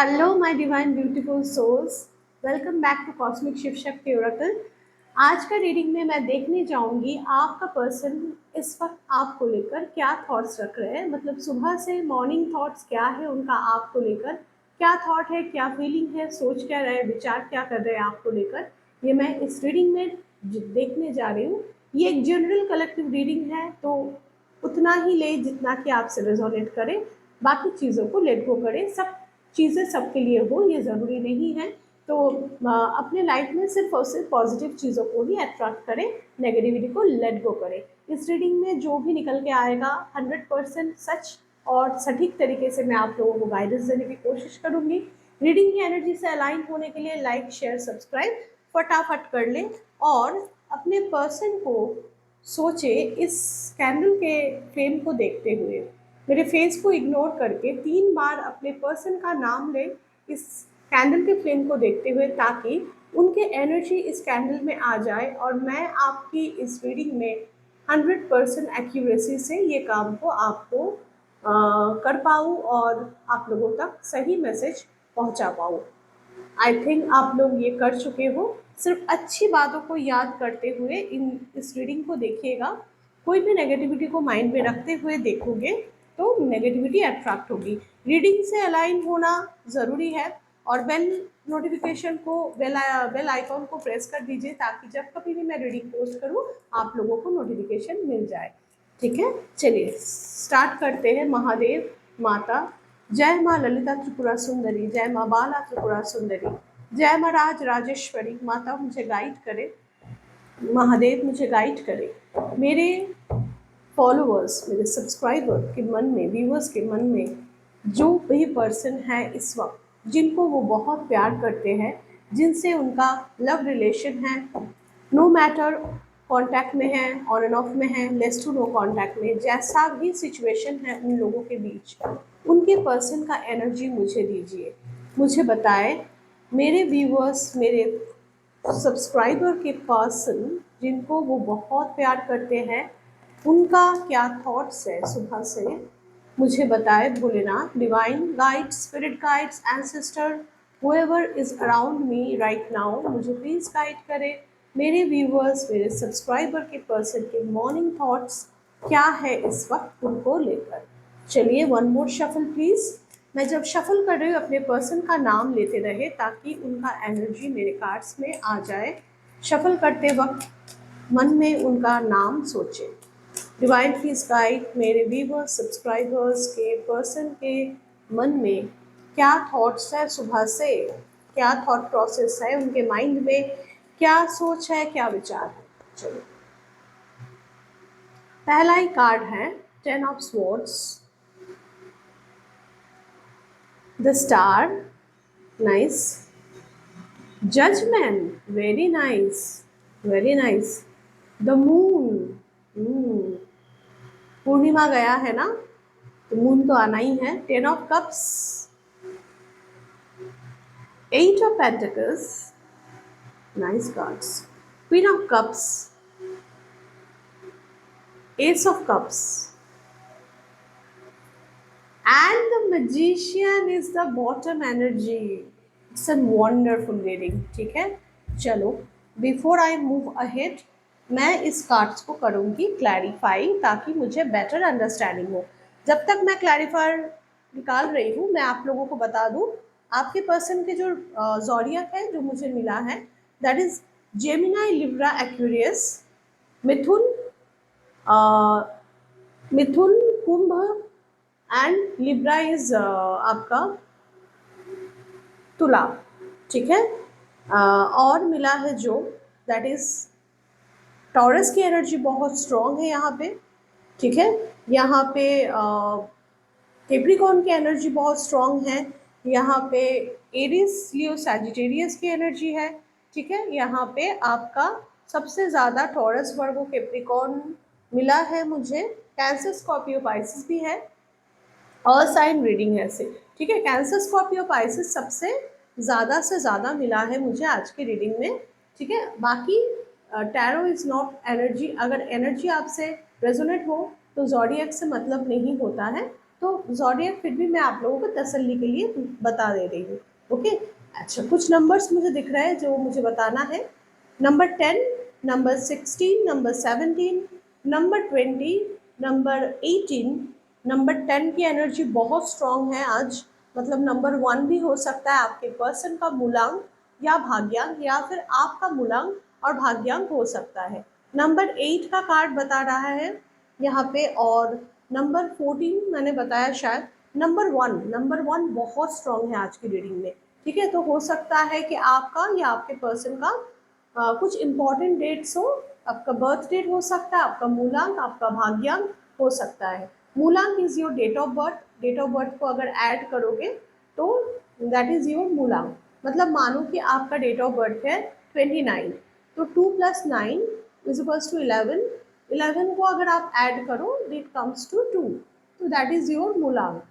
Hello my divine beautiful souls, welcome back to cosmic Shiva Shakti oracle. आज का reading में मैं देखने जाऊंगी आपका पर्सन इस वक्त आपको लेकर क्या थॉट्स रख रहे हैं। मतलब सुबह से मॉर्निंग थॉट्स क्या है उनका आपको लेकर, क्या थॉट है, क्या फीलिंग है, सोच क्या रहे, विचार क्या कर रहे हैं आपको लेकर, ये मैं इस रीडिंग में देखने जा रही हूँ। ये एक जनरल कलेक्टिव रीडिंग है, तो उतना ही ले जितना कि आपसे रेजोनेट करे, बाकी चीज़ों को लेट गो करें। सब चीज़ें सबके लिए हो ये ज़रूरी नहीं है। तो अपने लाइफ में सिर्फ और सिर्फ पॉजिटिव चीज़ों को ही अट्रैक्ट करें, नेगेटिविटी को लेट गो करें। इस रीडिंग में जो भी निकल के आएगा 100% सच और सटीक तरीके से मैं आप लोगों को गाइडेंस देने की कोशिश करूंगी। रीडिंग की एनर्जी से अलाइन होने के लिए लाइक शेयर सब्सक्राइब फटाफट कर लें और अपने पर्सन को सोचे इस कैंडल के फ्लेम को देखते हुए मेरे फेस को इग्नोर करके 3 बार अपने पर्सन का नाम ले इस कैंडल के फ्लेम को देखते हुए, ताकि उनके एनर्जी इस कैंडल में आ जाए और मैं आपकी इस रीडिंग में 100% एक्यूरेसी से ये काम को आपको कर पाऊँ और आप लोगों तक सही मैसेज पहुंचा पाऊँ। आई थिंक आप लोग ये कर चुके हो। सिर्फ अच्छी बातों को याद करते हुए इस रीडिंग को देखिएगा। कोई भी नेगेटिविटी को माइंड में रखते हुए देखोगे तो नेगेटिविटी अट्रैक्ट होगी। रीडिंग से अलाइन होना ज़रूरी है और बेल नोटिफिकेशन को बेल आइकॉन को प्रेस कर दीजिए, ताकि जब कभी भी मैं रीडिंग पोस्ट करूँ आप लोगों को नोटिफिकेशन मिल जाए। ठीक है, चलिए स्टार्ट करते हैं। महादेव माता, जय माँ ललिता त्रिपुरा सुंदरी, जय माँ बाला त्रिपुरा सुंदरी, जय माँ राज राजेश्वरी। माता मुझे गाइड करे, महादेव मुझे गाइड करे। मेरे फॉलोअर्स, मेरे सब्सक्राइबर के मन में, व्यूअर्स के मन में जो भी पर्सन है इस वक्त जिनको वो बहुत प्यार करते हैं, जिनसे उनका लव रिलेशन है, नो मैटर कांटेक्ट में है, ऑन एंड ऑफ में है, लेस टू नो कांटेक्ट में, जैसा भी सिचुएशन है उन लोगों के बीच, उनके पर्सन का एनर्जी मुझे दीजिए। मुझे बताए मेरे व्यूअर्स, मेरे सब्सक्राइबर के पर्सन जिनको वो बहुत प्यार करते हैं, उनका क्या थॉट्स है सुबह से, मुझे बताए Bholenath. Divine guide, spirit guides, ancestor, whoever is around me right now, मुझे प्लीज़ गाइड करे। मेरे व्यूअर्स, मेरे सब्सक्राइबर के पर्सन के मॉर्निंग थॉट्स क्या है इस वक्त उनको लेकर। चलिए वन मोर शफल प्लीज़। मैं जब शफल कर रही हूँ अपने पर्सन का नाम लेते रहे, ताकि उनका एनर्जी मेरे कार्ड्स में आ जाए। शफल करते वक्त मन में उनका नाम सोचें। डिवाइन प्लीज गाइड मेरे व्यूअर्स, सब्सक्राइबर्स के पर्सन के मन में क्या थॉट्स है सुबह से, क्या थॉट प्रोसेस है उनके माइंड में, क्या सोच है, क्या विचार है। चलो, पहला ही कार्ड है 10 of swords, the star, nice, judgement, very nice, very nice, the moon, पूर्णिमा गया है ना, तो मून तो आना ही है। 10 of cups, 8 of Pentacles, nice cards, Queen of Cups, Ace of Cups, and the Magician is the bottom energy. It's a wonderful reading. ठीक है, चलो बिफोर आई मूव अहेड मैं इस कार्ड्स को करूँगी क्लैरिफाई, ताकि मुझे बेटर अंडरस्टैंडिंग हो। जब तक मैं क्लैरिफायर निकाल रही हूँ, मैं आप लोगों को बता दूँ आपके पर्सन के जो ज़ोडिएक है जो मुझे मिला है, that is Gemini, Libra, Aquarius, Mithun, Mithun, Kumbh and Libra is आपका तुला। ठीक है, और मिला है जो दैट इज टॉरस की एनर्जी बहुत स्ट्रॉन्ग है यहाँ पे। ठीक है, यहाँ पे कैप्रिकॉर्न की एनर्जी बहुत स्ट्रॉन्ग है। यहाँ पे एरिस, लियो, सैजिटेरियस की एनर्जी है। ठीक है, यहाँ पे आपका सबसे ज़्यादा टॉरस, वर्गो, कैप्रिकॉर्न मिला है मुझे। कैंसर, स्कॉर्पियो, पाइसिस भी है और साइन रीडिंग है से। ठीक है, कैंसर, स्कॉर्पियो, पाइसिस सबसे ज़्यादा से ज़्यादा मिला है मुझे आज की रीडिंग में। ठीक है, बाकी टैरो इज़ नॉट एनर्जी। अगर एनर्जी आपसे रेजोनेट हो तो ज़ोडिएक से मतलब नहीं होता है। तो ज़ोडिएक फिर भी मैं आप लोगों को तसल्ली के लिए बता दे रही हूँ। ओके, अच्छा कुछ नंबर्स मुझे दिख रहे हैं जो मुझे बताना है। Number 10, number 16, number 17, number 20, number 18। Number 10 की एनर्जी बहुत स्ट्रांग है आज, मतलब नंबर 1 भी हो सकता है आपके पर्सन का मूलांक या भाग्यांक, या फिर आपका मूलांक और भाग्यांक हो सकता है। नंबर 8 का कार्ड बता रहा है यहाँ पे, और नंबर 14 मैंने बताया शायद। नंबर 1 बहुत स्ट्रांग है आज की रीडिंग में, ठीक है। तो हो सकता है कि आपका या आपके पर्सन का कुछ इंपॉर्टेंट डेट्स हो, आपका बर्थ डेट हो सकता है, आपका मूलांक, आपका भाग्यांक हो सकता है। मूलांक is your date of birth, date of birth को अगर ऐड करोगे तो दैट इज योर मूलांक। मतलब मानो कि आपका डेट ऑफ बर्थ है 29, तो 2 + 9 = 11। 11 को अगर आप ऐड करो इट कम्स टू 2, तो दैट इज योर मूलांक।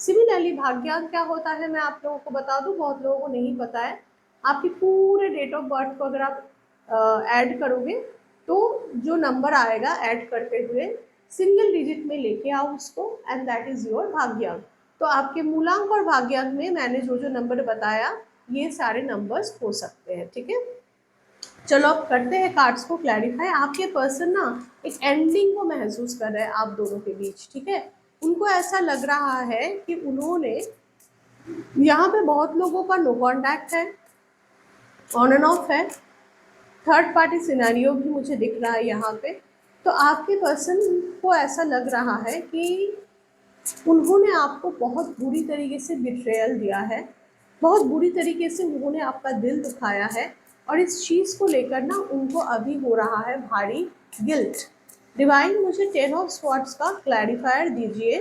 सिमिलरली भाग्यांक क्या होता है मैं आप लोगों को बता दूं, बहुत लोगों को नहीं पता है। आपके पूरे डेट ऑफ बर्थ को अगर आप ऐड करोगे तो जो नंबर आएगा ऐड करते हुए सिंगल डिजिट में लेके आओ उसको, एंड दैट इज योर भाग्यांक। तो आपके मूलांक और भाग्यांक में मैंने जो जो नंबर बताया ये सारे नंबर्स हो सकते हैं, ठीक है। चलो अब करते हैं कार्ड्स को क्लैरिफाई। आपके पर्सन ना एक एंडिंग को महसूस कर रहे हैं आप दोनों के बीच, ठीक है। उनको ऐसा लग रहा है कि उन्होंने, यहाँ पे बहुत लोगों का नो कॉन्टैक्ट है, ऑन एंड ऑफ है, थर्ड पार्टी सिनेरियो भी मुझे दिख रहा है यहाँ पे। तो आपके पर्सन को ऐसा लग रहा है कि उन्होंने आपको बहुत बुरी तरीके से बिट्रेयल दिया है, बहुत बुरी तरीके से उन्होंने आपका दिल दुखाया है, और इस चीज़ को लेकर ना उनको अभी हो रहा है भारी गिल्ट। डिवाइन मुझे 10 ऑफ स्वॉर्ड्स का क्लैरिफायर दीजिए।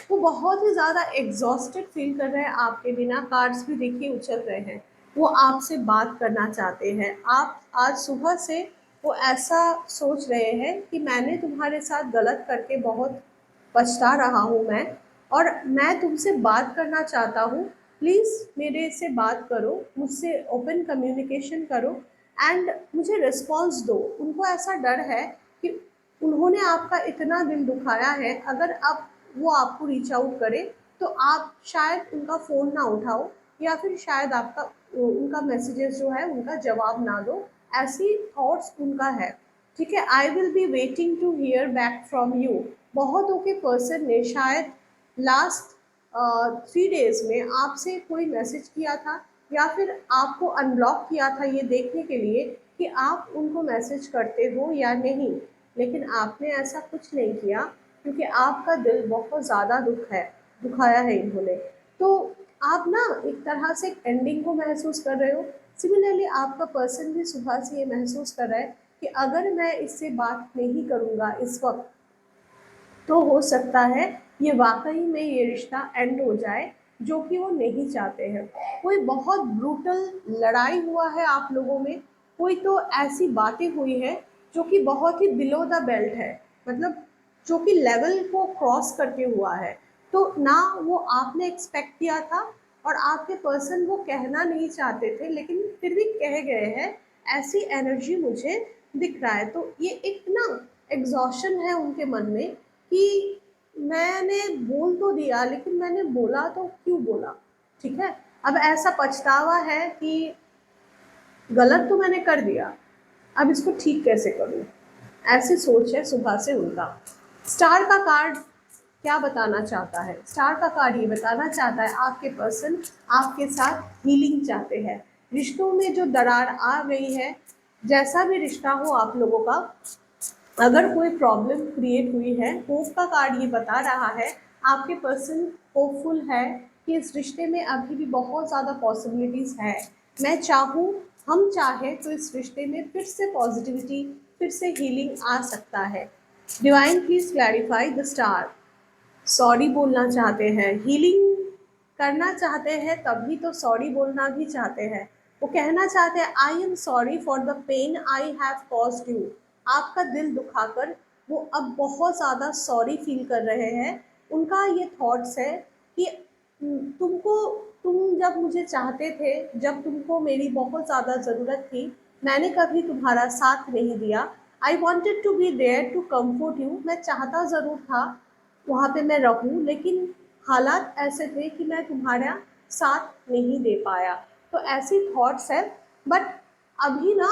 वो बहुत ही ज़्यादा एग्जॉस्टेड फील कर रहे हैं आपके बिना, कार्ड्स भी देखिए उछल रहे हैं। वो आपसे बात करना चाहते हैं। आप आज सुबह से वो ऐसा सोच रहे हैं कि मैंने तुम्हारे साथ गलत करके बहुत पछता रहा हूँ मैं, और मैं तुमसे बात करना चाहता हूँ। प्लीज़ मेरे से बात करो, मुझसे ओपन कम्युनिकेशन करो एंड मुझे रिस्पॉन्स दो। उनको ऐसा डर है कि उन्होंने आपका इतना दिल दुखाया है, अगर आप वो आपको रीच आउट करे तो आप शायद उनका फ़ोन ना उठाओ, या फिर शायद आपका उनका मैसेजेस जो है उनका जवाब ना दो। ऐसी थॉट्स उनका है, ठीक है। I will be waiting to hear back from you. बहुतों के पर्सन ने शायद लास्ट 3 डेज में आपसे कोई मैसेज किया था, या फिर आपको अनब्लॉक किया था ये देखने के लिए कि आप उनको मैसेज करते हो या नहीं, लेकिन आपने ऐसा कुछ नहीं किया क्योंकि आपका दिल बहुत ज़्यादा दुखाया है इन्होंने। तो आप ना एक तरह से एक एंडिंग को महसूस कर रहे हो। सिमिलरली आपका पर्सन भी सुबह से ये महसूस कर रहा है कि अगर मैं इससे बात नहीं करूँगा इस वक्त तो हो सकता है ये वाकई में ये रिश्ता एंड हो जाए, जो कि वो नहीं चाहते हैं। कोई बहुत ब्रूटल लड़ाई हुआ है आप लोगों में, कोई तो ऐसी बातें हुई है जो कि बहुत ही बिलो द बेल्ट है, मतलब जो कि लेवल को क्रॉस करके हुआ है। तो ना वो आपने एक्सपेक्ट किया था, और आपके पर्सन वो कहना नहीं चाहते थे लेकिन फिर भी कह गए हैं, ऐसी एनर्जी मुझे दिख रहा है। तो ये एक ना एग्जॉशन है उनके मन में कि मैंने बोल तो दिया लेकिन मैंने बोला तो क्यों बोला, ठीक है। अब ऐसा पछतावा है कि गलत तो मैंने कर दिया, अब इसको ठीक कैसे करूं, ऐसी सोच है सुबह से उनका। स्टार का कार्ड क्या बताना चाहता है? स्टार का कार्ड ये बताना चाहता है आपके पर्सन आपके साथ हीलिंग चाहते हैं। रिश्तों में जो दरार आ गई है, जैसा भी रिश्ता हो आप लोगों का, अगर कोई प्रॉब्लम क्रिएट हुई है, होप का कार्ड ये बता रहा है आपके पर्सन होपफुल है कि इस रिश्ते में अभी भी बहुत ज़्यादा पॉसिबिलिटीज़ है। मैं चाहूँ, हम चाहें तो इस रिश्ते में फिर से पॉजिटिविटी, फिर से हीलिंग आ सकता है। Divine please clarify the star. Sorry बोलना चाहते हैं, हीलिंग करना चाहते हैं, तभी तो सॉरी बोलना भी चाहते हैं। वो कहना चाहते हैं I am sorry for the pain I have caused you. आपका दिल दुखाकर वो अब बहुत ज़्यादा सॉरी फील कर रहे हैं। उनका ये थॉट्स है कि तुमको, तुम जब मुझे चाहते थे, जब तुमको मेरी बहुत ज़्यादा ज़रूरत थी, मैंने कभी तुम्हारा साथ नहीं दिया। I wanted to be there to comfort you. मैं चाहता ज़रूर था वहाँ पे मैं रहूँ, लेकिन हालात ऐसे थे कि मैं तुम्हारा साथ नहीं दे पाया। तो ऐसी थॉट्स है, बट अभी ना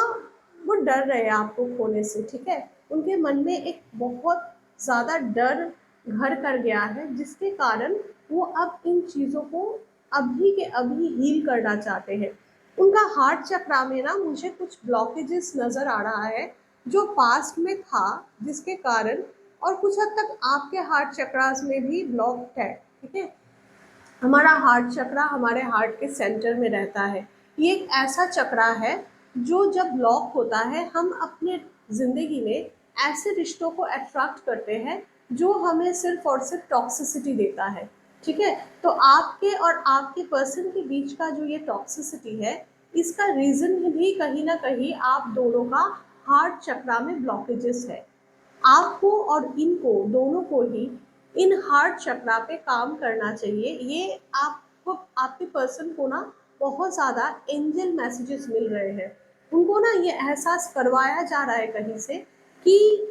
वो डर रहे हैं आपको खोने से, ठीक है। उनके मन में एक बहुत ज़्यादा डर घर कर गया है, जिसके कारण वो अब इन चीज़ों को अभी के अभी हील करना चाहते हैं। उनका हार्ट चक्रा में ना मुझे कुछ ब्लॉकेजेस नज़र आ रहा है, जो पास्ट में था, जिसके कारण, और कुछ हद तक आपके हार्ट चक्रास में भी ब्लॉक है, ठीक है। हमारा हार्ट चक्रा हमारे हार्ट के सेंटर में रहता है। ये एक ऐसा चक्रा है जो जब ब्लॉक होता है, हम अपने ज़िंदगी में ऐसे रिश्तों को अट्रैक्ट करते हैं जो हमें सिर्फ और सिर्फ टॉक्सिसिटी देता है, ठीक है। तो आपके और आपके पर्सन के बीच का जो ये टॉक्सिसिटी है, इसका रीज़न भी कहीं ना कहीं आप दोनों का हार्ट चक्रा में ब्लॉकेजेस है। आपको और इनको दोनों को ही इन हार्ट चक्रा पे काम करना चाहिए। ये आपको, आपके पर्सन को ना बहुत ज़्यादा एंजल मैसेजेस मिल रहे हैं। उनको ना ये एहसास करवाया जा रहा है कहीं से कि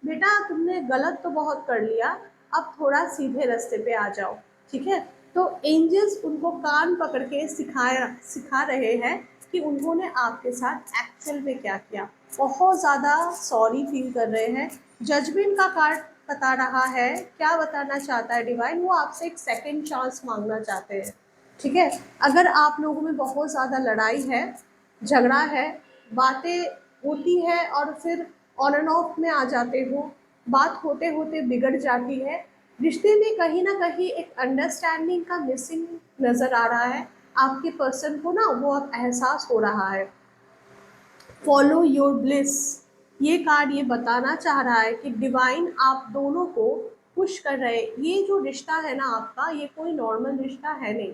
बेटा तुमने गलत तो बहुत कर लिया, अब थोड़ा सीधे रास्ते पे आ जाओ, ठीक है। तो एंजल्स उनको कान पकड़ के सिखा रहे हैं कि उन्होंने आपके साथ एक्चुअल में क्या किया। बहुत ज़्यादा सॉरी फील कर रहे हैं। जजमेंट का कार्ड बता रहा है, क्या बताना चाहता है डिवाइन, वो आपसे एक सेकंड चांस मांगना चाहते हैं, ठीक है। अगर आप लोगों में बहुत ज़्यादा लड़ाई है, झगड़ा है, बातें होती है और फिर ऑन एंड ऑफ में आ जाते हो, बात होते होते बिगड़ जाती है, रिश्ते में कहीं ना कहीं एक अंडरस्टैंडिंग का मिसिंग नज़र आ रहा है, आपके पर्सन को ना वो अब एहसास हो रहा है। फॉलो योर ब्लिस, ये कार्ड ये बताना चाह रहा है कि डिवाइन आप दोनों को पुश कर रहे हैं। ये जो रिश्ता है ना आपका, ये कोई नॉर्मल रिश्ता है नहीं,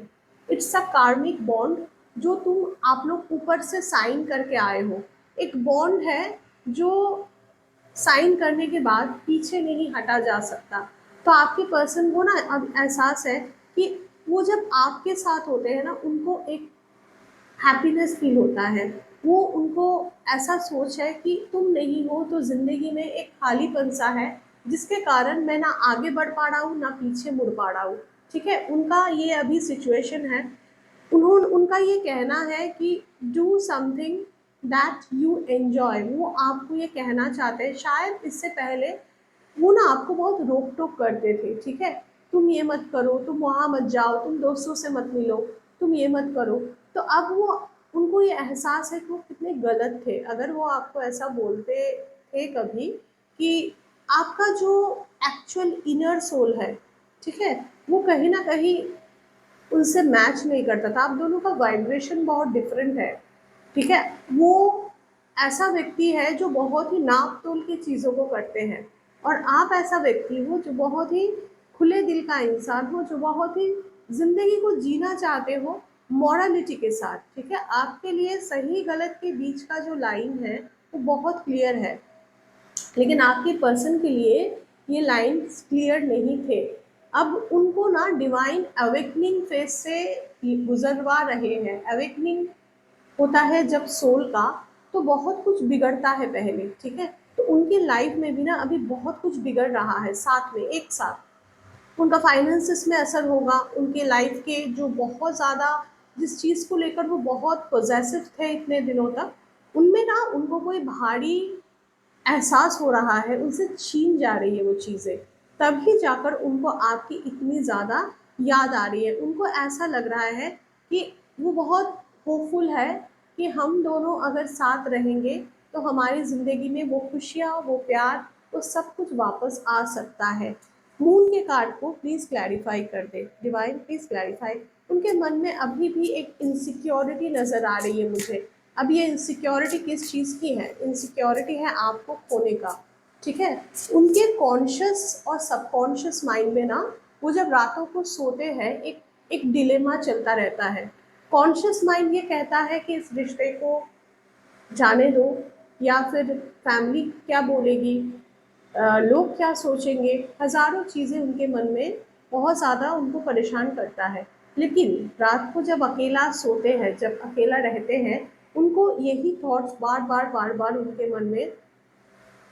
इट्स अ कार्मिक बॉन्ड, जो आप लोग ऊपर से साइन करके आए हो। एक बॉन्ड है जो साइन करने के बाद पीछे नहीं हटा जा सकता। तो आपके पर्सन को ना अब एहसास है कि वो जब आपके साथ होते हैं ना, उनको एक हैप्पीनेस फील होता है। वो उनको ऐसा सोच है कि तुम नहीं हो तो ज़िंदगी में एक खालीपन सा है, जिसके कारण मैं ना आगे बढ़ पा रहा हूँ ना पीछे मुड़ पा रहा हूँ, ठीक है। उनका ये अभी सिचुएशन है। उनका ये कहना है कि do something that you enjoy. वो आपको ये कहना चाहते हैं, शायद इससे पहले वो ना आपको बहुत रोक टोक करते थे, ठीक है। तुम ये मत करो, तुम वहाँ मत जाओ, तुम दोस्तों से मत मिलो, तुम ये मत करो। तो अब वो, उनको ये एहसास है कि वो कितने गलत थे। अगर वो आपको ऐसा बोलते थे कभी कि आपका जो एक्चुअल इनर सोल है, ठीक है, वो कहीं ना कहीं उनसे मैच नहीं करता था। आप दोनों का वाइब्रेशन बहुत डिफरेंट है, ठीक है। वो ऐसा व्यक्ति है जो बहुत ही नाप तोल की चीज़ों को करते हैं, और आप ऐसा व्यक्ति हो जो बहुत ही खुले दिल का इंसान हो, जो बहुत ही ज़िंदगी को जीना चाहते हो मॉरलिटी के साथ, ठीक है। आपके लिए सही गलत के बीच का जो लाइन है वो बहुत क्लियर है, लेकिन आपके पर्सन के लिए ये लाइंस क्लियर नहीं थे। अब उनको ना डिवाइन अवेकनिंग फेज से गुजरवा रहे हैं। अवेकनिंग होता है जब सोल का, तो बहुत कुछ बिगड़ता है पहले, ठीक है। तो उनकी लाइफ में भी ना अभी बहुत कुछ बिगड़ रहा है साथ में, एक साथ। उनका फाइनेंसिस में असर होगा, उनके लाइफ के जो बहुत ज़्यादा, जिस चीज़ को लेकर वो बहुत पॉजेसिव थे इतने दिनों तक, उनमें ना उनको कोई भारी एहसास हो रहा है, उनसे छीन जा रही है वो चीज़ें। तभी जाकर उनको आपकी इतनी ज़्यादा याद आ रही है। उनको ऐसा लग रहा है कि वो बहुत होपफुल है कि हम दोनों अगर साथ रहेंगे तो हमारी ज़िंदगी में वो खुशियाँ, वो प्यार, वो सब कुछ वापस आ सकता है। मून के कार्ड को प्लीज़ क्लैरिफाई कर दे डिवाइन, प्लीज़ क्लैरिफाई। उनके मन में अभी भी एक इनसिक्योरिटी नज़र आ रही है मुझे। अब ये इनसिक्योरिटी किस चीज़ की है? इनसिक्योरिटी है आपको खोने का, ठीक है। उनके कॉन्शियस और सबकॉन्शियस माइंड में ना, वो जब रातों को सोते हैं, एक एक डिलेमा चलता रहता है। कॉन्शियस माइंड ये कहता है कि इस रिश्ते को जाने दो, या फिर फैमिली क्या बोलेगी, लोग क्या सोचेंगे, हज़ारों चीज़ें उनके मन में बहुत ज़्यादा उनको परेशान करता है। लेकिन रात को जब अकेला सोते हैं, जब अकेला रहते हैं, उनको यही थॉट्स बार बार बार बार उनके मन में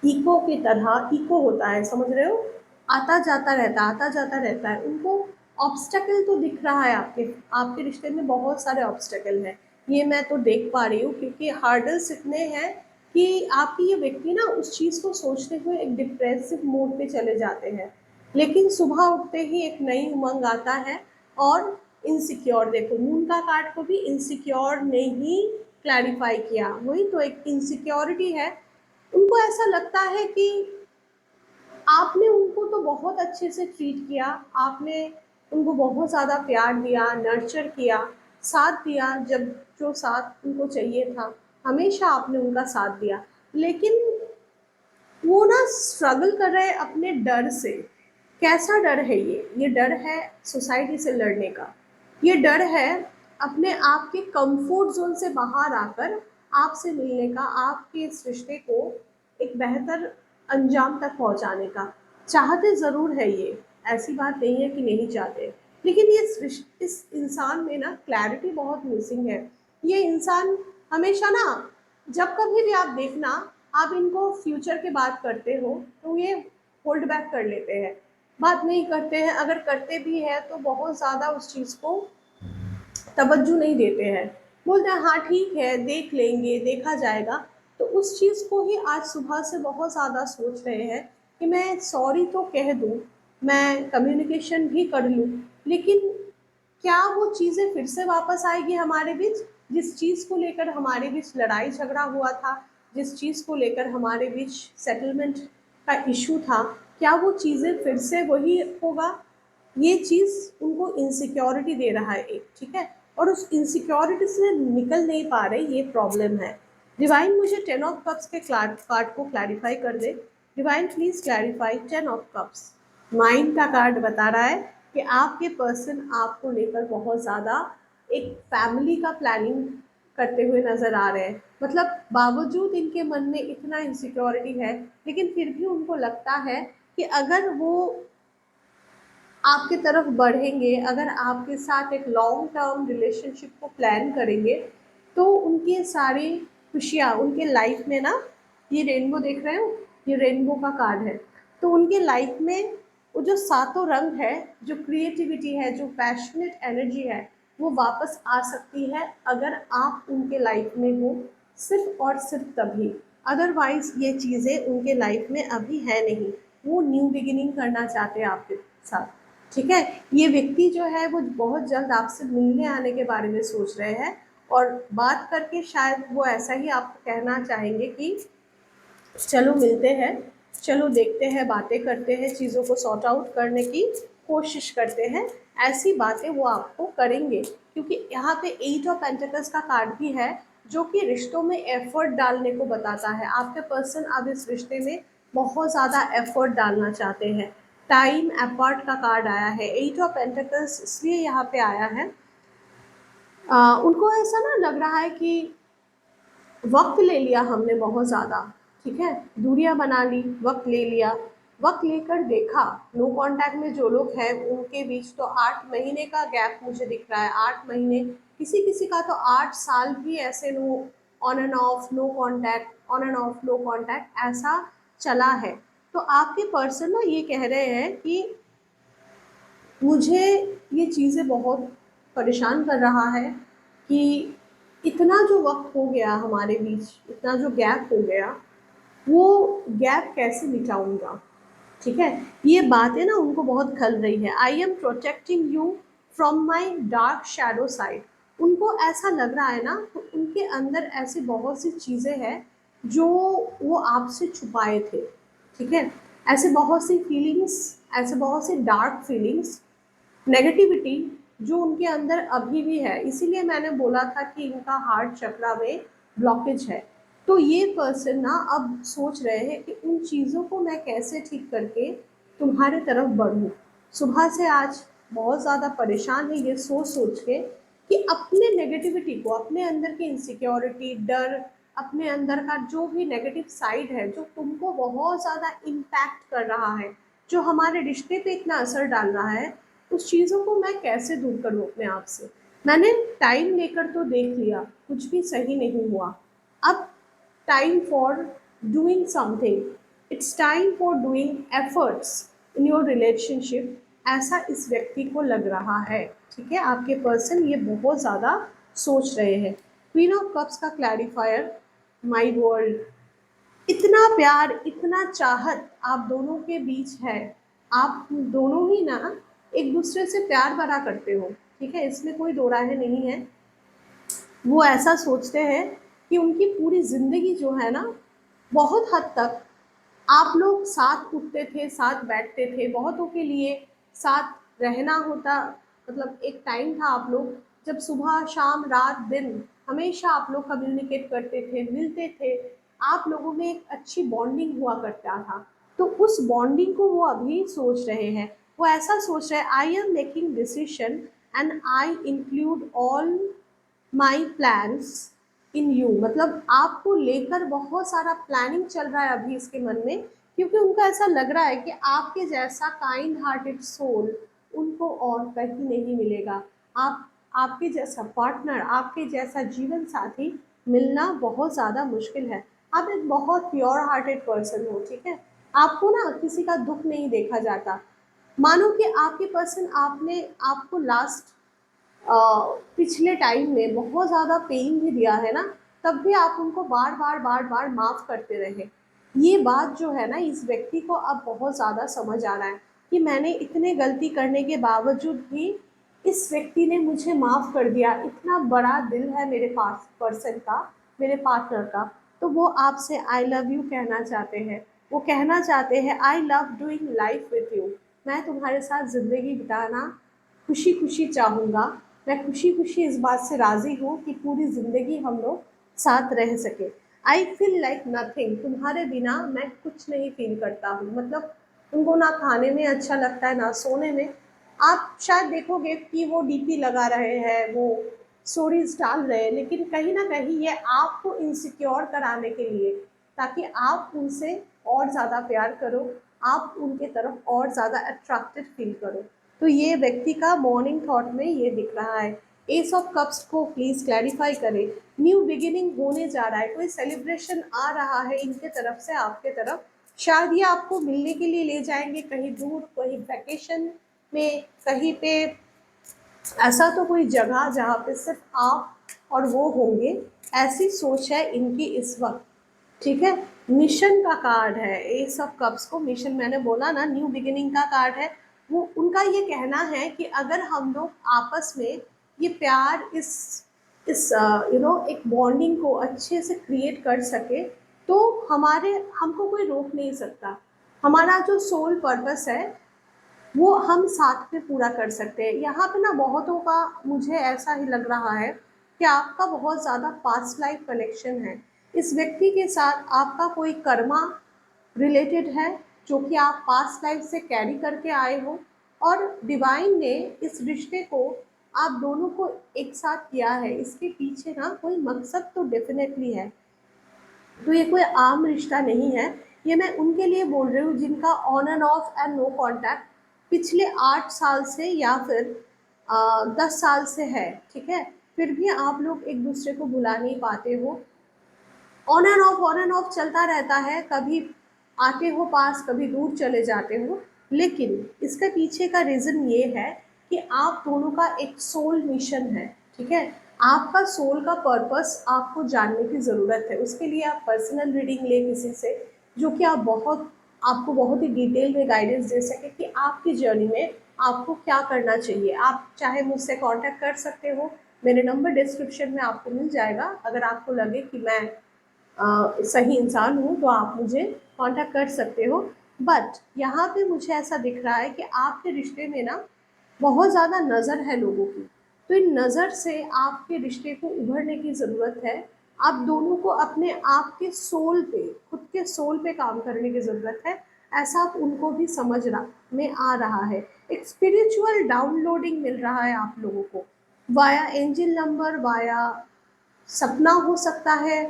इको की तरह, इको होता है, समझ रहे हो, आता जाता रहता है, आता जाता रहता है। उनको ऑब्स्टेकल तो दिख रहा है आपके आपके रिश्ते में बहुत सारे ऑब्स्टेकल हैं, ये मैं तो देख पा रही हूँ, क्योंकि हार्डल्स इतने हैं कि आपकी ये व्यक्ति ना उस चीज़ को सोचते हुए एक डिप्रेसिव मोड पे चले जाते हैं। लेकिन सुबह उठते ही एक नई उमंग आता है। और इनसिक्योर, देखो मून का कार्ड को भी इनसिक्योर ने ही क्लैरिफाई किया, वही तो एक इनसिक्योरिटी है। उनको ऐसा लगता है कि आपने उनको तो बहुत अच्छे से ट्रीट किया, आपने उनको बहुत ज़्यादा प्यार दिया, नर्चर किया, साथ दिया, जब जो साथ उनको चाहिए था हमेशा आपने उनका साथ दिया। लेकिन वो ना स्ट्रगल कर रहे हैं अपने डर से। कैसा डर है ये डर है सोसाइटी से लड़ने का। ये डर है अपने आप के कंफर्ट जोन से बाहर आकर आपसे मिलने का, आपके इस रिश्ते को एक बेहतर अंजाम तक पहुंचाने का। चाहते ज़रूर है ये, ऐसी बात नहीं है कि नहीं चाहते, लेकिन ये इस इंसान में ना क्लैरिटी बहुत मिसिंग है। ये इंसान हमेशा ना, जब कभी भी आप देखना, आप इनको फ्यूचर की बात करते हो तो ये होल्ड बैक कर लेते हैं, बात नहीं करते हैं। अगर करते भी हैं तो बहुत ज़्यादा उस चीज़ को तवज्जो नहीं देते हैं, बोलते हैं हाँ ठीक है देख लेंगे, देखा जाएगा। तो उस चीज़ को ही आज सुबह से बहुत ज़्यादा सोच रहे हैं कि मैं सॉरी तो कह दूँ, मैं कम्युनिकेशन भी कर लूँ, लेकिन क्या वो चीज़ें फिर से वापस आएगी हमारे बीच? जिस चीज़ को लेकर हमारे बीच लड़ाई झगड़ा हुआ था, जिस चीज़ को लेकर हमारे बीच सेटलमेंट का इशू था, क्या वो चीज़ें फिर से वही होगा? ये चीज़ उनको इनसिक्योरिटी दे रहा है एक, ठीक है, और उस इनसिक्योरिटी से निकल नहीं पा रहे, ये प्रॉब्लम है। डिवाइन मुझे 10 ऑफ कप्स के कार्ड को क्लैरिफाई कर दे। Divine please clarify 10 of cups. Mind का कार्ड बता रहा है कि आपके पर्सन आपको लेकर बहुत ज़्यादा एक फैमिली का प्लानिंग करते हुए नज़र आ रहे हैं। मतलब बावजूद इनके मन में इतना इनसिक्योरिटी है, लेकिन फिर भी उनको लगता है कि अगर वो आपकी तरफ बढ़ेंगे, अगर आपके साथ एक लॉन्ग टर्म रिलेशनशिप को प्लान करेंगे, तो उनकी सारी खुशियाँ उनके लाइफ में ना, ये रेनबो देख रहे हो, ये रेनबो का कार्ड है। तो उनके लाइफ में वो जो सातों रंग है, जो क्रिएटिविटी है, जो पैशनेट एनर्जी है, वो वापस आ सकती है अगर आप उनके लाइफ में हो, सिर्फ और सिर्फ तभी। अदरवाइज ये चीज़ें उनके लाइफ में अभी है नहीं, वो न्यू बिगिनिंग करना चाहते हैं आपके साथ, ठीक है। ये व्यक्ति जो है वो बहुत जल्द आपसे मिलने आने के बारे में सोच रहे हैं, और बात करके शायद वो ऐसा ही आपको कहना चाहेंगे कि चलो मिलते हैं, चलो देखते हैं, बातें करते हैं, चीज़ों को सॉर्ट आउट करने की कोशिश करते हैं। ऐसी बातें वो आपको करेंगे, क्योंकि यहाँ पे 8 ऑफ पेंटिकल्स का कार्ड भी है, जो कि रिश्तों में एफर्ट डालने को बताता है। आपके पर्सन अब इस रिश्ते में बहुत ज़्यादा एफर्ट डालना चाहते हैं। टाइम अपार्ट का कार्ड आया है, 8 ऑफ पेंटिकल्स इसलिए यहाँ पे आया है, उनको ऐसा ना लग रहा है कि वक्त ले लिया हमने बहुत ज़्यादा, ठीक है, दूरियां बना ली, वक्त ले लिया, वक्त लेकर देखा। नो कांटेक्ट में जो लोग हैं उनके बीच तो 8 महीने का गैप मुझे दिख रहा है, 8 महीने, किसी किसी का तो 8 साल भी ऐसे no, on and off no contact, on and off no contact ऐसा चला है। तो आपके पर्सन ना ये कह रहे हैं कि मुझे ये चीज़ें बहुत परेशान कर रहा है कि इतना जो वक्त हो गया हमारे बीच, इतना जो गैप हो गया, वो गैप कैसे मिटाऊंगा, ठीक है। ये बातें ना उनको बहुत खल रही है। I am protecting you from my dark shadow side. उनको ऐसा लग रहा है ना, तो उनके अंदर ऐसी बहुत सी चीज़ें हैं जो वो आपसे छुपाए थे, ठीक है। ऐसे बहुत सी फीलिंग्स, ऐसे बहुत सी डार्क फीलिंग्स, नेगेटिविटी जो उनके अंदर अभी भी है। इसीलिए मैंने बोला था कि इनका हार्ट चक्रा में ब्लॉकेज है। तो ये पर्सन ना अब सोच रहे हैं कि उन चीज़ों को मैं कैसे ठीक करके तुम्हारे तरफ बढ़ूँ। सुबह से आज बहुत ज़्यादा परेशान है ये सोच सोच के कि अपने नेगेटिविटी को, अपने अंदर की इनसिक्योरिटी, डर, अपने अंदर का जो भी नेगेटिव साइड है जो तुमको बहुत ज़्यादा इम्पैक्ट कर रहा है, जो हमारे रिश्ते पे इतना असर डाल रहा है, उस चीज़ों को मैं कैसे दूर करूँ अपने आप से। मैंने टाइम लेकर तो देख लिया, कुछ भी सही नहीं हुआ। अब time for doing something, it's time for doing efforts in your relationship, ऐसा इस व्यक्ति को लग रहा है। ठीक है, आपके पर्सन ये बहुत ज़्यादा सोच रहे हैं। क्वीन ऑफ कप्स का क्लैरिफायर, माई वर्ल्ड, इतना प्यार इतना चाहत आप दोनों के बीच है। आप दोनों ही ना एक दूसरे से प्यार भरा करते हो, ठीक है, इसमें कोई दो राय नहीं है। वो ऐसा सोचते हैं कि उनकी पूरी जिंदगी जो है ना, बहुत हद तक आप लोग साथ उठते थे, साथ बैठते थे, बहुतों के लिए साथ रहना होता। मतलब एक टाइम था आप लोग जब सुबह शाम रात दिन हमेशा आप लोग कम्युनिकेट करते थे, मिलते थे। आप लोगों में एक अच्छी बॉन्डिंग हुआ करता था। तो उस बॉन्डिंग को वो अभी सोच रहे हैं। वो ऐसा सोच रहे हैं, I am making decision and I include all my plans in you. मतलब आपको लेकर बहुत सारा प्लानिंग चल रहा है अभी इसके मन में, क्योंकि उनको ऐसा लग रहा है कि आपके जैसा काइंड हार्टेड सोल उनको और कहीं नहीं मिलेगा। आप आपके जैसा पार्टनर, आपके जैसा जीवन साथी मिलना बहुत ज़्यादा मुश्किल है। आप एक बहुत प्योर हार्टेड पर्सन हो, ठीक है, आपको ना किसी का दुख नहीं देखा जाता। मानो कि आपके पर्सन आपने आपको लास्ट पिछले टाइम में बहुत ज़्यादा पेन भी दिया है ना, तब भी आप उनको बार बार बार बार माफ़ करते रहे। ये बात जो है ना, इस व्यक्ति को अब बहुत ज़्यादा समझ आ रहा है कि मैंने इतने गलती करने के बावजूद भी इस व्यक्ति ने मुझे माफ़ कर दिया। इतना बड़ा दिल है मेरे पास पर्सन का, मेरे पार्टनर का। तो वो आपसे आई लव यू कहना चाहते हैं। वो कहना चाहते हैं, I love doing life with you. मैं तुम्हारे साथ ज़िंदगी बिताना खुशी खुशी चाहूँगा। मैं खुशी खुशी इस बात से राज़ी हूँ कि पूरी ज़िंदगी हम लोग साथ रह सके। आई फील लाइक नथिंग, तुम्हारे बिना मैं कुछ नहीं फील करता हूँ। मतलब उनको ना खाने में अच्छा लगता है ना सोने में। आप शायद देखोगे कि वो डीपी लगा रहे हैं, वो स्टोरीज डाल रहे हैं, लेकिन कहीं ना कहीं ये आपको इनसिक्योर कराने के लिए, ताकि आप उनसे और ज़्यादा प्यार करो, आप उनके तरफ और ज़्यादा अट्रैक्टेड फील करो। तो ये व्यक्ति का मॉर्निंग थॉट में ये दिख रहा है। एस ऑफ कप्स को प्लीज क्लैरिफाई करें। न्यू बिगिनिंग होने जा रहा है, कोई सेलिब्रेशन आ रहा है इनके तरफ से आपके तरफ। शायद ये आपको मिलने के लिए ले जाएंगे कहीं दूर, कहीं वैकेशन में, कहीं पे ऐसा तो कोई जगह जहाँ पे सिर्फ आप और वो होंगे। ऐसी सोच है इनकी इस वक्त, ठीक है। मिशन का कार्ड है, एस ऑफ कप्स को मिशन, मैंने बोला ना न्यू बिगिनिंग का कार्ड है। वो उनका ये कहना है कि अगर हम लोग आपस में ये प्यार, इस एक बॉन्डिंग को अच्छे से क्रिएट कर सके, तो हमारे हमको कोई रोक नहीं सकता। हमारा जो सोल पर्पस है वो हम साथ में पूरा कर सकते हैं। यहाँ पे ना बहुतों का मुझे ऐसा ही लग रहा है कि आपका बहुत ज़्यादा पास्ट लाइफ कनेक्शन है। इस व्यक्ति के साथ आपका कोई कर्मा रिलेटेड है, जो कि आप पास्ट लाइफ से कैरी करके आए हो। और डिवाइन ने इस रिश्ते को आप दोनों को एक साथ किया है, इसके पीछे ना कोई मकसद तो डेफिनेटली है। तो ये कोई आम रिश्ता नहीं है। ये मैं उनके लिए बोल रही हूँ जिनका on and off and no contact पिछले 8 साल से या फिर 10 साल से है, ठीक है। फिर भी आप लोग एक दूसरे को भुला नहीं पाते हो। ऑन एंड ऑफ चलता रहता है, कभी आते हो पास, कभी दूर चले जाते हो। लेकिन इसके पीछे का रीज़न ये है कि आप दोनों का एक सोल मिशन है, ठीक है। आपका सोल का पर्पस आपको जानने की ज़रूरत है। उसके लिए आप पर्सनल रीडिंग ले किसी से, जो कि आपको बहुत ही डिटेल में गाइडेंस दे सके कि आपकी जर्नी में आपको क्या करना चाहिए। आप चाहे मुझसे कांटेक्ट कर सकते हो, मेरे नंबर डिस्क्रिप्शन में आपको मिल जाएगा। अगर आपको लगे कि मैं सही इंसान हूँ तो आप मुझे कांटेक्ट कर सकते हो। बट यहाँ पे मुझे ऐसा दिख रहा है कि आपके रिश्ते में ना बहुत ज़्यादा नज़र है लोगों की। तो इन नज़र से आपके रिश्ते को उभरने की ज़रूरत है। आप दोनों को अपने आप के सोल पे, खुद के सोल पे काम करने की ज़रूरत है। ऐसा आप उनको भी समझ रहा में आ रहा है। एक स्पिरिचुअल डाउनलोडिंग मिल रहा है आप लोगों को, वाया एंजल नंबर, वाया सपना हो सकता है,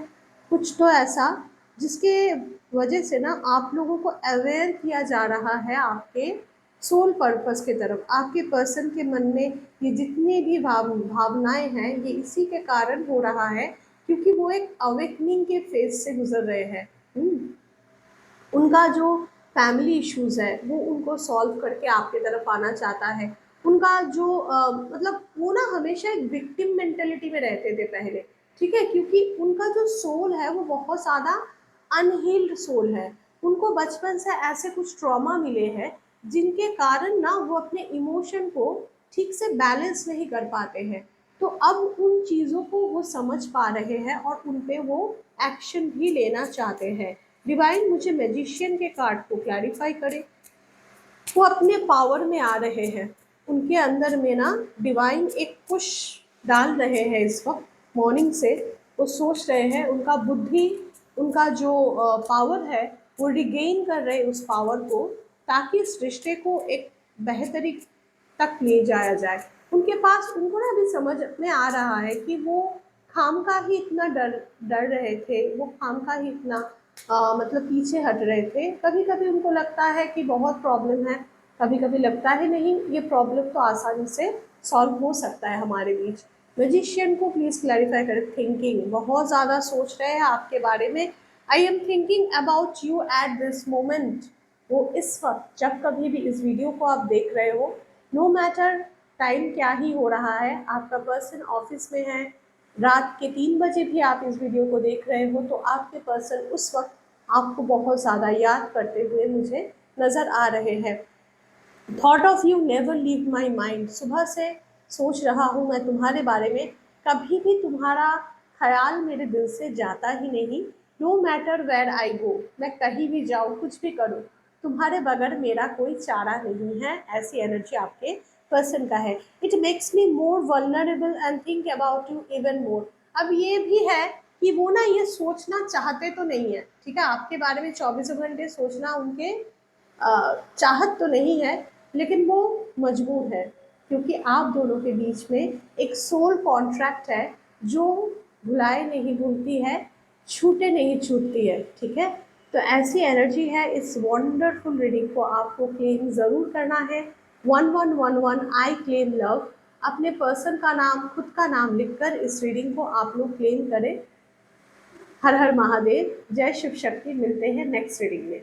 कुछ तो ऐसा जिसके वजह से ना आप लोगों को अवेयर किया जा रहा है आपके सोल पर्पस की तरफ। आपके पर्सन के मन में ये जितनी भी भावनाएं हैं, ये इसी के कारण हो रहा है क्योंकि वो एक अवेकनिंग के फेज से गुजर रहे हैं। उनका जो फैमिली इश्यूज़ है वो उनको सॉल्व करके आपकी तरफ आना चाहता है। उनका जो मतलब वो ना हमेशा एक विक्टिम मेंटेलिटी में रहते थे पहले, ठीक है, क्योंकि उनका जो सोल है वो बहुत ज़्यादा अनहील्ड सोल है। उनको बचपन से ऐसे कुछ ट्रॉमा मिले हैं जिनके कारण ना वो अपने इमोशन को ठीक से बैलेंस नहीं कर पाते हैं। तो अब उन चीज़ों को वो समझ पा रहे हैं और उन पे वो एक्शन भी लेना चाहते हैं। डिवाइन मुझे मैजिशियन के कार्ड को क्लैरिफाई करे। वो अपने पावर में आ रहे हैं, उनके अंदर में ना डिवाइन एक पुश डाल रहे हैं इस वक्त मॉर्निंग से। वो सोच रहे हैं, उनका बुद्धि, उनका जो पावर है वो रिगेन कर रहे हैं उस पावर को, ताकि इस रिश्ते को एक बेहतरी तक ले जाया जाए। उनके पास, उनको ना अभी समझ में आ रहा है कि वो खामखा ही इतना डर डर रहे थे, वो खामखा ही इतना मतलब पीछे हट रहे थे। कभी कभी उनको लगता है कि बहुत प्रॉब्लम है, कभी कभी लगता है नहीं, ये प्रॉब्लम तो आसानी से सॉल्व हो सकता है हमारे बीच। मैजिशियन को प्लीज़ क्लैरिफाई करें। थिंकिंग, बहुत ज़्यादा सोच रहे हैं आपके बारे में। I am thinking about you at this moment. वो इस वक्त, जब कभी भी इस वीडियो को आप देख रहे हो, नो मैटर टाइम क्या ही हो रहा है, आपका पर्सन ऑफिस में है, रात के 3 बजे भी आप इस वीडियो को देख रहे हो, तो आपके पर्सन उस वक्त आपको बहुत ज़्यादा याद करते हुए मुझे नज़र आ रहे हैं। Thought of you never leave my mind. सुबह से सोच रहा हूँ मैं तुम्हारे बारे में, कभी भी तुम्हारा ख्याल मेरे दिल से जाता ही नहीं। नो मैटर वेयर आई गो, मैं कहीं भी जाऊँ, कुछ भी करूँ, तुम्हारे बगैर मेरा कोई चारा नहीं है। ऐसी एनर्जी आपके पर्सन का है। It makes me more vulnerable and think about you even more. अब ये भी है कि वो ना ये सोचना चाहते तो नहीं है, ठीक है, आपके बारे में 24 घंटे सोचना उनके चाहत तो नहीं है, लेकिन वो मजबूर है, क्योंकि आप दोनों के बीच में एक सोल कॉन्ट्रैक्ट है जो भुलाए नहीं भूलती है, छूटे नहीं छूटती है, ठीक है। तो ऐसी एनर्जी है। इस वंडरफुल रीडिंग को आपको क्लेम ज़रूर करना है। 1111 आई क्लेम लव। अपने पर्सन का नाम, खुद का नाम लिखकर इस रीडिंग को आप लोग क्लेम करें। हर हर महादेव, जय शिव शक्ति। मिलते हैं नेक्स्ट रीडिंग में।